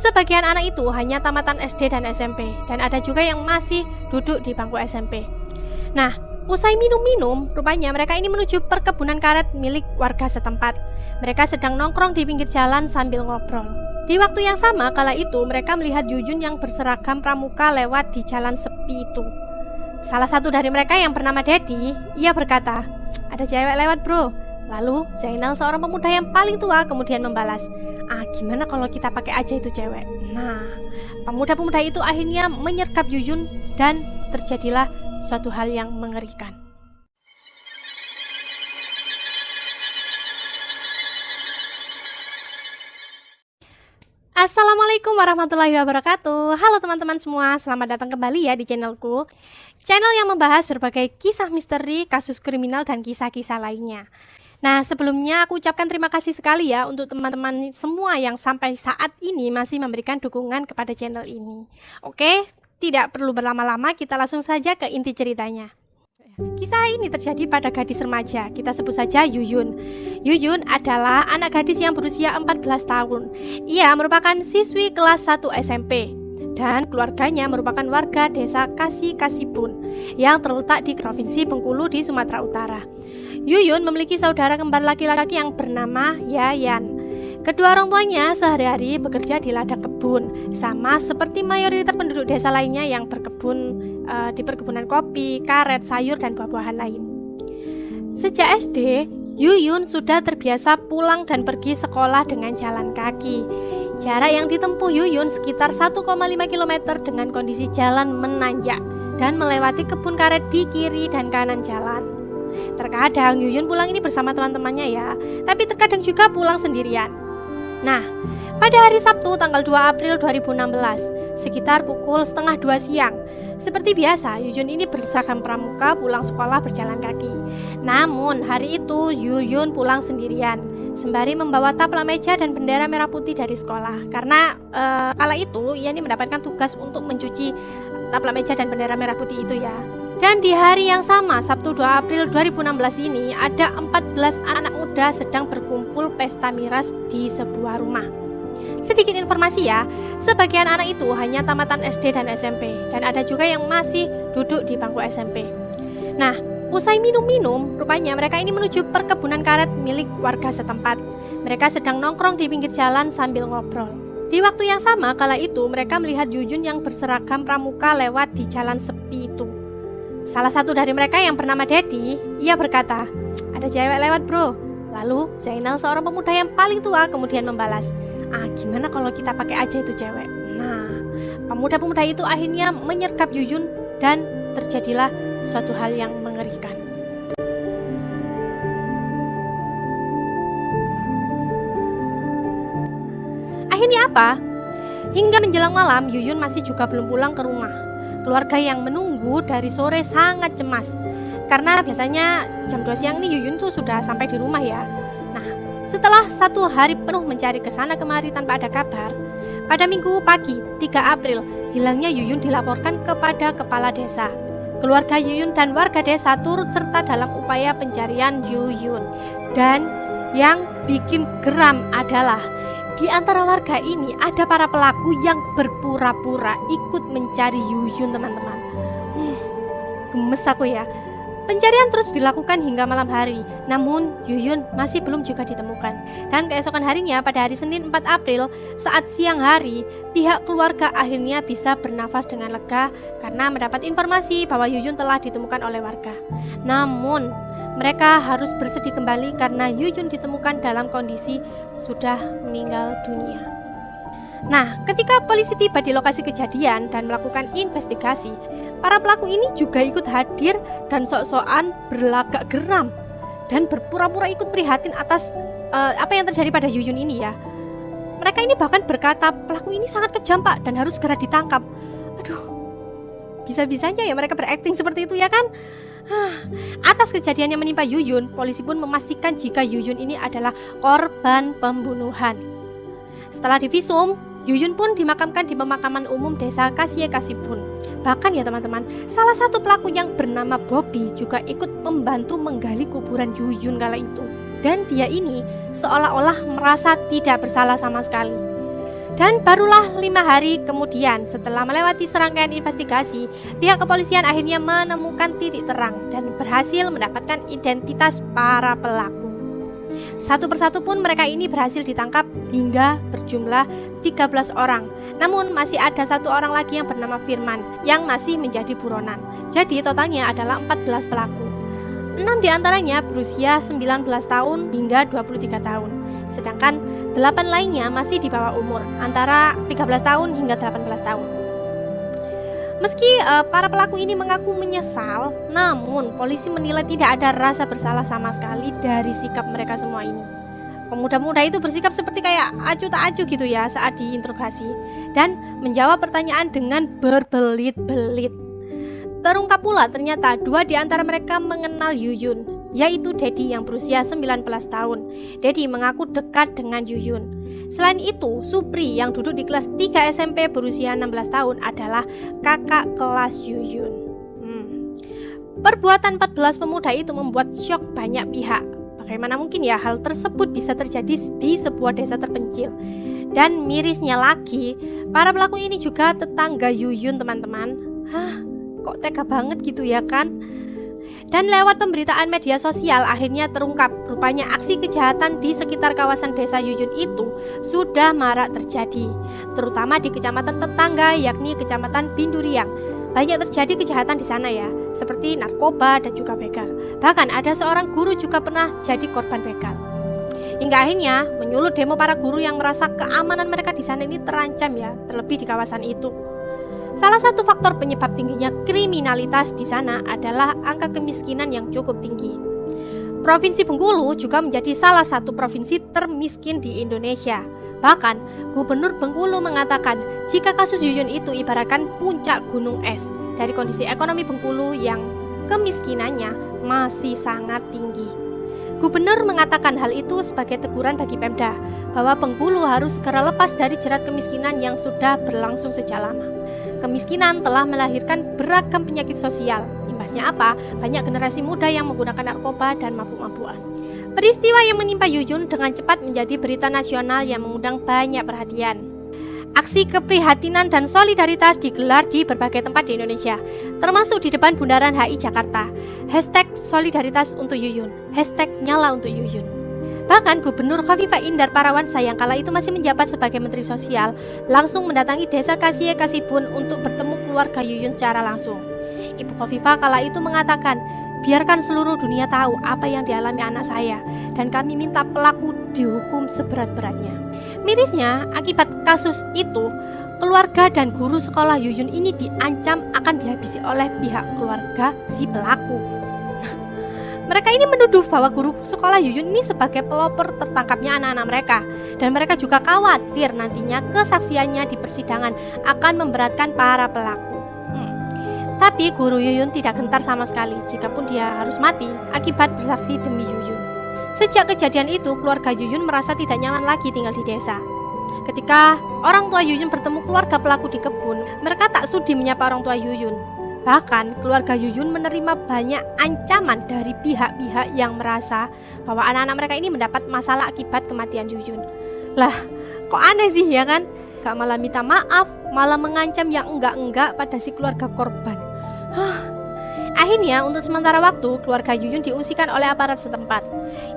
Sebagian anak itu hanya tamatan SD dan SMP, dan ada juga yang masih duduk di bangku SMP. Nah, usai minum-minum, rupanya mereka ini menuju perkebunan karet milik warga setempat. Mereka sedang nongkrong di pinggir jalan sambil ngobrol. Di waktu yang sama, kala itu mereka melihat Yuyun yang berseragam pramuka lewat di jalan sepi itu. Salah satu dari mereka yang bernama Dedi, ia berkata, "Ada cewek lewat bro." Lalu Zainal, seorang pemuda yang paling tua, kemudian membalas, "Gimana kalau kita pakai aja itu cewek?" Nah, pemuda-pemuda itu akhirnya menyergap Yuyun dan terjadilah suatu hal yang mengerikan. Assalamualaikum warahmatullahi wabarakatuh. Halo teman-teman semua, selamat datang kembali ya di channelku. Channel yang membahas berbagai kisah misteri, kasus kriminal, dan kisah-kisah lainnya. Nah, sebelumnya aku ucapkan terima kasih sekali ya untuk teman-teman semua yang sampai saat ini masih memberikan dukungan kepada channel ini. Oke, tidak perlu berlama-lama, kita langsung saja ke inti ceritanya. Kisah ini terjadi pada gadis remaja, kita sebut saja Yuyun. Yuyun adalah anak gadis yang berusia 14 tahun. Ia merupakan siswi kelas 1 SMP. Dan keluarganya merupakan warga desa Kasibun yang terletak di Provinsi Bengkulu di Sumatera Utara. Yuyun memiliki saudara kembar laki-laki yang bernama Yayan. Kedua orang tuanya sehari-hari bekerja di ladang kebun, sama seperti mayoritas penduduk desa lainnya yang berkebun di perkebunan kopi, karet, sayur, dan buah-buahan lain. Sejak SD, Yuyun sudah terbiasa pulang dan pergi sekolah dengan jalan kaki. Jarak yang ditempuh Yuyun sekitar 1,5 km dengan kondisi jalan menanjak dan melewati kebun karet di kiri dan kanan jalan. Terkadang Yuyun pulang ini bersama teman-temannya ya, tapi terkadang juga pulang sendirian. Nah, pada hari Sabtu tanggal 2 April 2016, sekitar pukul 1:30 siang, seperti biasa Yuyun ini berseragam pramuka pulang sekolah berjalan kaki. Namun hari itu Yuyun pulang sendirian, sembari membawa taplak meja dan bendera merah putih dari sekolah. Karena kala itu ia ini mendapatkan tugas untuk mencuci taplak meja dan bendera merah putih itu ya. Dan di hari yang sama, Sabtu 2 April 2016 ini, ada 14 anak muda sedang berkumpul pesta miras di sebuah rumah. Sedikit informasi ya, sebagian anak itu hanya tamatan SD dan SMP, dan ada juga yang masih duduk di bangku SMP. Nah, usai minum-minum, rupanya mereka ini menuju perkebunan karet milik warga setempat. Mereka sedang nongkrong di pinggir jalan sambil ngobrol. Di waktu yang sama, kala itu mereka melihat Yuyun yang berseragam pramuka lewat di jalan sepi itu. Salah satu dari mereka yang bernama Dedi, ia berkata, "Ada cewek lewat bro." Lalu Zainal, seorang pemuda yang paling tua, kemudian membalas, "Gimana kalau kita pakai aja itu cewek?" Nah, pemuda-pemuda itu akhirnya menyergap Yuyun dan terjadilah suatu hal yang mengerikan. Akhirnya apa? Hingga menjelang malam, Yuyun masih juga belum pulang ke rumah. Keluarga yang menunggu dari sore sangat cemas, karena biasanya jam 2 siang ini Yuyun tuh sudah sampai di rumah ya. Nah, setelah 1 hari penuh mencari kesana kemari tanpa ada kabar, pada Minggu pagi 3 April, hilangnya Yuyun dilaporkan kepada kepala desa. Keluarga Yuyun dan warga desa turut serta dalam upaya pencarian Yuyun. Dan yang bikin geram adalah di antara warga ini ada para pelaku yang berpura-pura ikut mencari Yuyun, teman-teman. Gemes aku ya. Pencarian terus dilakukan hingga malam hari, namun Yuyun masih belum juga ditemukan. Dan keesokan harinya pada hari Senin 4 April, saat siang hari, pihak keluarga akhirnya bisa bernafas dengan lega karena mendapat informasi bahwa Yuyun telah ditemukan oleh warga. Namun mereka harus bersedih kembali karena Yuyun ditemukan dalam kondisi sudah meninggal dunia. Nah, ketika polisi tiba di lokasi kejadian dan melakukan investigasi, para pelaku ini juga ikut hadir dan sok-sokan berlagak geram dan berpura-pura ikut prihatin atas apa yang terjadi pada Yuyun ini ya. Mereka ini bahkan berkata pelaku ini sangat kejam pak dan harus segera ditangkap. Aduh, bisa-bisanya ya mereka berakting seperti itu ya kan? Atas kejadian yang menimpa Yuyun, polisi pun memastikan jika Yuyun ini adalah korban pembunuhan. Setelah divisum, Yuyun pun dimakamkan di pemakaman umum desa Kasibun. Bahkan ya teman-teman, salah satu pelaku yang bernama Bobby juga ikut membantu menggali kuburan Yuyun kala itu. Dan dia ini seolah-olah merasa tidak bersalah sama sekali. Dan barulah 5 hari kemudian, setelah melewati serangkaian investigasi, pihak kepolisian akhirnya menemukan titik terang dan berhasil mendapatkan identitas para pelaku. Satu persatu pun mereka ini berhasil ditangkap hingga berjumlah 13 orang. Namun masih ada satu orang lagi yang bernama Firman yang masih menjadi buronan. Jadi totalnya adalah 14 pelaku. 6 diantaranya berusia 19 tahun hingga 23 tahun. Sedangkan 8 lainnya masih di bawah umur, antara 13 tahun hingga 18 tahun. Meski para pelaku ini mengaku menyesal, namun polisi menilai tidak ada rasa bersalah sama sekali dari sikap mereka semua ini. Pemuda-pemuda itu bersikap seperti kayak acuh tak acuh gitu ya saat diinterogasi, dan menjawab pertanyaan dengan berbelit-belit. Terungkap pula ternyata 2 di antara mereka mengenal Yuyun, yaitu Dedi yang berusia 19 tahun. Dedi mengaku dekat dengan Yuyun. Selain itu, Supri yang duduk di kelas 3 SMP berusia 16 tahun adalah kakak kelas Yuyun. Perbuatan 14 pemuda itu membuat syok banyak pihak. Bagaimana mungkin ya hal tersebut bisa terjadi di sebuah desa terpencil? Dan mirisnya lagi, para pelaku ini juga tetangga Yuyun, teman-teman. Kok tega banget gitu ya kan? Dan lewat pemberitaan media sosial akhirnya terungkap, rupanya aksi kejahatan di sekitar kawasan desa Yuyun itu sudah marak terjadi, terutama di kecamatan tetangga yakni kecamatan Binduriang. Banyak terjadi kejahatan di sana ya, seperti narkoba dan juga begal. Bahkan ada seorang guru juga pernah jadi korban begal. Hingga akhirnya menyulut demo para guru yang merasa keamanan mereka di sana ini terancam ya, terlebih di kawasan itu. Salah satu faktor penyebab tingginya kriminalitas di sana adalah angka kemiskinan yang cukup tinggi. Provinsi Bengkulu juga menjadi salah satu provinsi termiskin di Indonesia. Bahkan, Gubernur Bengkulu mengatakan jika kasus Yuyun itu ibaratkan puncak gunung es dari kondisi ekonomi Bengkulu yang kemiskinannya masih sangat tinggi. Gubernur mengatakan hal itu sebagai teguran bagi Pemda bahwa Bengkulu harus segera lepas dari jerat kemiskinan yang sudah berlangsung sejak lama. Kemiskinan telah melahirkan beragam penyakit sosial. Imbasnya apa? Banyak generasi muda yang menggunakan narkoba dan mabuk-mabukan. Peristiwa yang menimpa Yuyun dengan cepat menjadi berita nasional yang mengundang banyak perhatian. Aksi keprihatinan dan solidaritas digelar di berbagai tempat di Indonesia, termasuk di depan Bundaran HI Jakarta. #solidaritas untuk Yuyun, #nyala untuk Yuyun. Bahkan Gubernur Khofifah Indar Parawansa yang kala itu masih menjabat sebagai Menteri Sosial langsung mendatangi desa Kasie Kasibun untuk bertemu keluarga Yuyun secara langsung. Ibu Khofifah kala itu mengatakan, biarkan seluruh dunia tahu apa yang dialami anak saya dan kami minta pelaku dihukum seberat-beratnya. Mirisnya, akibat kasus itu, keluarga dan guru sekolah Yuyun ini diancam akan dihabisi oleh pihak keluarga si pelaku. Mereka ini menuduh bahwa guru sekolah Yuyun ini sebagai pelopor tertangkapnya anak-anak mereka, dan mereka juga khawatir nantinya kesaksiannya di persidangan akan memberatkan para pelaku. Tapi guru Yuyun tidak gentar sama sekali jikapun dia harus mati akibat bersaksi demi Yuyun. Sejak kejadian itu, keluarga Yuyun merasa tidak nyaman lagi tinggal di desa. Ketika orang tua Yuyun bertemu keluarga pelaku di kebun, mereka tak sudi menyapa orang tua Yuyun. Bahkan keluarga Yuyun menerima banyak ancaman dari pihak-pihak yang merasa bahwa anak-anak mereka ini mendapat masalah akibat kematian Yuyun. Lah, kok aneh sih ya kan? Gak malah minta maaf, malah mengancam yang enggak-enggak pada si keluarga korban. Akhirnya untuk sementara waktu keluarga Yuyun diungsikan oleh aparat setempat.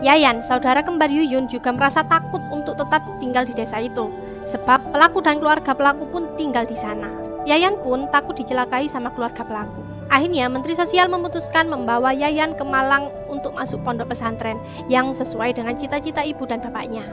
Yayan, saudara kembar Yuyun, juga merasa takut untuk tetap tinggal di desa itu, sebab pelaku dan keluarga pelaku pun tinggal di sana. Yayan pun takut dicelakai sama keluarga pelaku. Akhirnya Menteri Sosial memutuskan membawa Yayan ke Malang untuk masuk pondok pesantren yang sesuai dengan cita-cita ibu dan bapaknya.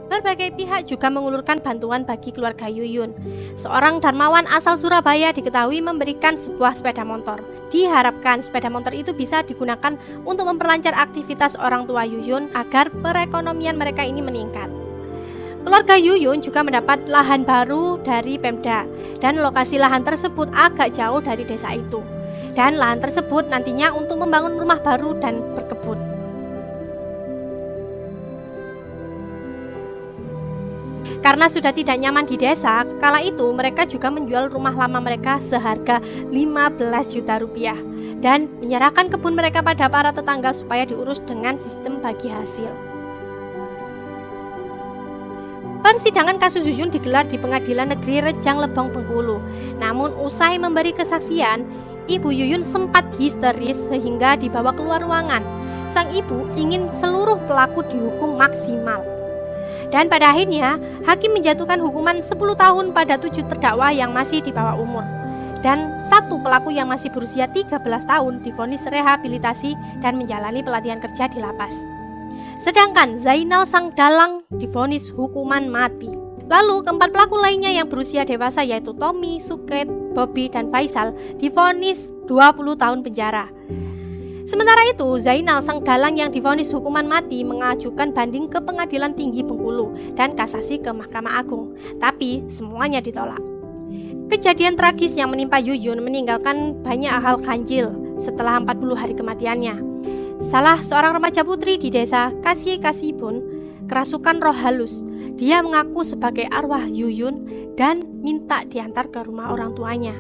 Berbagai pihak juga mengulurkan bantuan bagi keluarga Yuyun. Seorang dermawan asal Surabaya diketahui memberikan sebuah sepeda motor. Diharapkan sepeda motor itu bisa digunakan untuk memperlancar aktivitas orang tua Yuyun agar perekonomian mereka ini meningkat. Keluarga Yuyun juga mendapat lahan baru dari Pemda, dan lokasi lahan tersebut agak jauh dari desa itu. Dan lahan tersebut nantinya untuk membangun rumah baru dan berkebun. Karena sudah tidak nyaman di desa, kala itu mereka juga menjual rumah lama mereka seharga 15 juta rupiah dan menyerahkan kebun mereka pada para tetangga supaya diurus dengan sistem bagi hasil. Persidangan kasus Yuyun digelar di Pengadilan Negeri Rejang Lebong, Bengkulu. Namun usai memberi kesaksian, Ibu Yuyun sempat histeris sehingga dibawa keluar ruangan. Sang ibu ingin seluruh pelaku dihukum maksimal. Dan pada akhirnya, hakim menjatuhkan hukuman 10 tahun pada 7 terdakwa yang masih di bawah umur. Dan 1 pelaku yang masih berusia 13 tahun divonis rehabilitasi dan menjalani pelatihan kerja di lapas. Sedangkan Zainal sang dalang divonis hukuman mati. Lalu keempat pelaku lainnya yang berusia dewasa yaitu Tommy, Suket, Bobby, dan Faisal divonis 20 tahun penjara. Sementara itu, Zainal sang dalang yang divonis hukuman mati mengajukan banding ke Pengadilan Tinggi Bengkulu dan kasasi ke Mahkamah Agung, tapi semuanya ditolak. Kejadian tragis yang menimpa Yuyun meninggalkan banyak hal ganjil setelah 40 hari kematiannya. Salah seorang remaja putri di desa Kasibun kerasukan roh halus. Dia mengaku sebagai arwah Yuyun dan minta diantar ke rumah orang tuanya.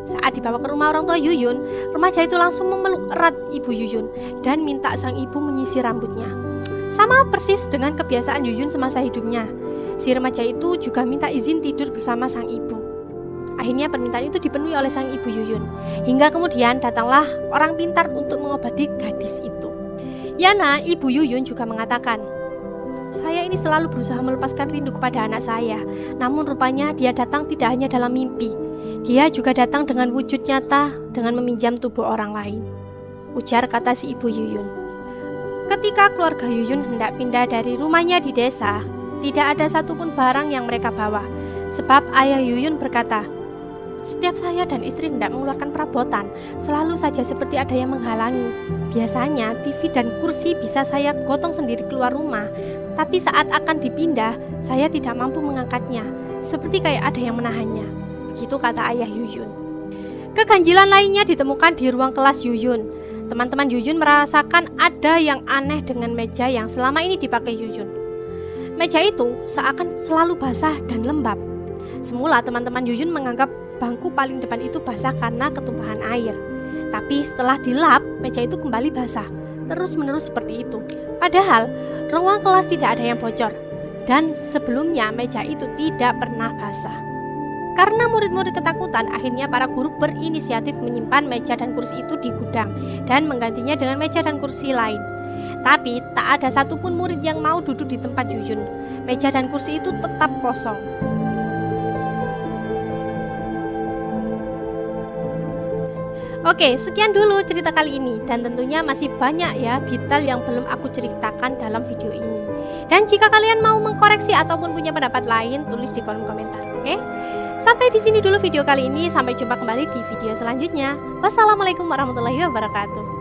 Saat dibawa ke rumah orang tua Yuyun, remaja itu langsung memeluk erat ibu Yuyun dan minta sang ibu menyisir rambutnya. Sama persis dengan kebiasaan Yuyun semasa hidupnya. Si remaja itu juga minta izin tidur bersama sang ibu. Akhirnya permintaan itu dipenuhi oleh sang ibu Yuyun. Hingga kemudian datanglah orang pintar untuk mengobati gadis itu. Yana, ibu Yuyun juga mengatakan, "Saya ini selalu berusaha melepaskan rindu kepada anak saya. Namun rupanya dia datang tidak hanya dalam mimpi. Dia juga datang dengan wujud nyata dengan meminjam tubuh orang lain," ujar kata si ibu Yuyun. Ketika keluarga Yuyun hendak pindah dari rumahnya di desa, tidak ada satupun barang yang mereka bawa. Sebab ayah Yuyun berkata, "Setiap saya dan istri hendak mengeluarkan perabotan, selalu saja seperti ada yang menghalangi. Biasanya TV dan kursi bisa saya gotong sendiri keluar rumah, tapi saat akan dipindah, saya tidak mampu mengangkatnya, seperti kayak ada yang menahannya." Begitu kata ayah Yuyun. Keganjilan lainnya ditemukan di ruang kelas Yuyun. Teman-teman Yuyun merasakan ada yang aneh dengan meja yang selama ini dipakai Yuyun. Meja itu seakan selalu basah dan lembab. Semula teman-teman Yuyun menganggap bangku paling depan itu basah karena ketumpahan air. Tapi setelah dilap, meja itu kembali basah, terus-menerus seperti itu. Padahal ruang kelas tidak ada yang bocor, dan sebelumnya meja itu tidak pernah basah. Karena murid-murid ketakutan, akhirnya para guru berinisiatif menyimpan meja dan kursi itu di gudang dan menggantinya dengan meja dan kursi lain. Tapi tak ada satupun murid yang mau duduk di tempat Yuyun. Meja dan kursi itu tetap kosong. Oke, sekian dulu cerita kali ini, dan tentunya masih banyak ya detail yang belum aku ceritakan dalam video ini. Dan jika kalian mau mengkoreksi ataupun punya pendapat lain, tulis di kolom komentar, oke? Sampai di sini dulu video kali ini, sampai jumpa kembali di video selanjutnya. Wassalamualaikum warahmatullahi wabarakatuh.